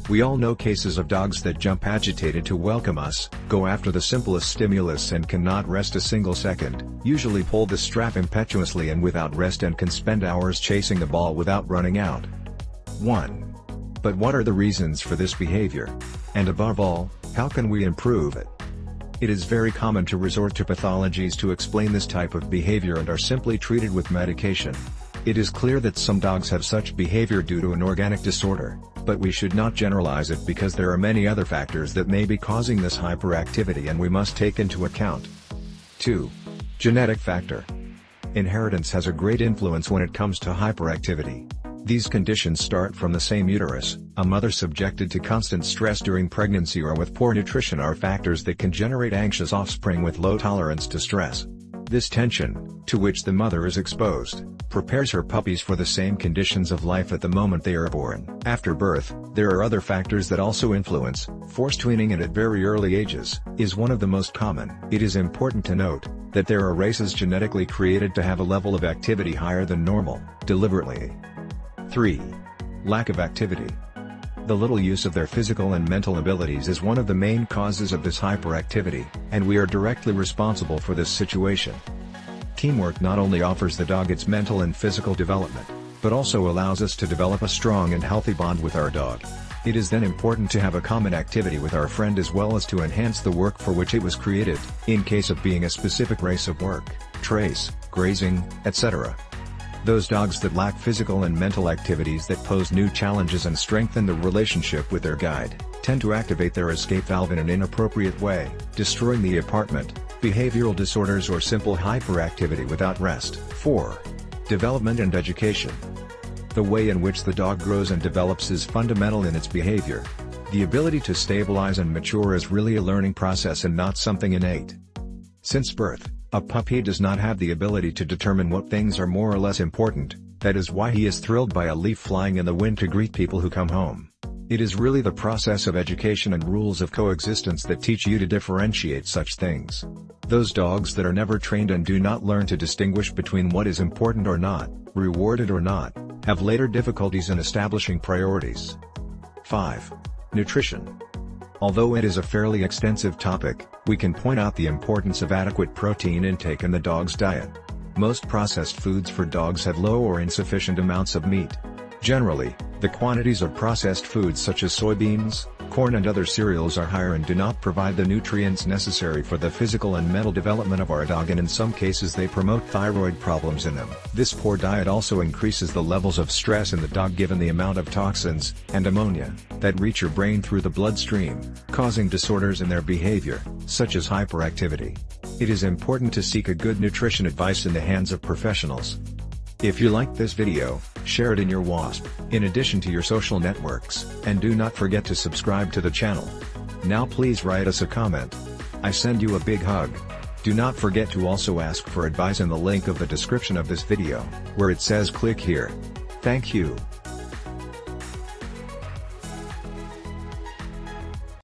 We all know cases of dogs that jump agitated to welcome us, go after the simplest stimulus and cannot rest a single second, usually pull the strap impetuously and without rest and can spend hours chasing the ball without running out. 1. But what are the reasons for this behavior? And above all, how can we improve it? It is very common to resort to pathologies to explain this type of behavior and are simply treated with medication. It is clear that some dogs have such behavior due to an organic disorder, but we should not generalize it because there are many other factors that may be causing this hyperactivity and we must take into account. 2. Genetic factor. Inheritance has a great influence when it comes to hyperactivity. These conditions start from the same uterus. A mother subjected to constant stress during pregnancy or with poor nutrition are factors that can generate anxious offspring with low tolerance to stress. This tension, to which the mother is exposed, prepares her puppies for the same conditions of life at the moment they are born. After birth, there are other factors that also influence. Forced weaning at very early ages is one of the most common. It is important to note that there are races genetically created to have a level of activity higher than normal, deliberately. 3. Lack of activity. The little use of their physical and mental abilities is one of the main causes of this hyperactivity, and we are directly responsible for this situation. Teamwork not only offers the dog its mental and physical development, but also allows us to develop a strong and healthy bond with our dog. It is then important to have a common activity with our friend as well as to enhance the work for which it was created, in case of being a specific race of work, trace, grazing, etc. Those dogs that lack physical and mental activities that pose new challenges and strengthen the relationship with their guide, tend to activate their escape valve in an inappropriate way, destroying the apartment, behavioral disorders or simple hyperactivity without rest. 4. Development and education. The way in which the dog grows and develops is fundamental in its behavior. The ability to stabilize and mature is really a learning process and not something innate. Since birth, a puppy does not have the ability to determine what things are more or less important. That is why he is thrilled by a leaf flying in the wind to greet people who come home. It is really the process of education and rules of coexistence that teach you to differentiate such things. Those dogs that are never trained and do not learn to distinguish between what is important or not, rewarded or not, have later difficulties in establishing priorities. 5. Nutrition. Although it is a fairly extensive topic, we can point out the importance of adequate protein intake in the dog's diet. Most processed foods for dogs have low or insufficient amounts of meat. Generally, the quantities of processed foods such as soybeans, corn and other cereals are higher and do not provide the nutrients necessary for the physical and mental development of our dog, and in some cases they promote thyroid problems in them. This poor diet also increases the levels of stress in the dog given the amount of toxins and ammonia that reach your brain through the bloodstream, causing disorders in their behavior, such as hyperactivity. It is important to seek a good nutrition advice in the hands of professionals. If you liked this video, share it in your WASP, in addition to your social networks, and do not forget to subscribe to the channel. Now please write us a comment. I send you a big hug. Do not forget to also ask for advice in the link of the description of this video, where it says click here. Thank you.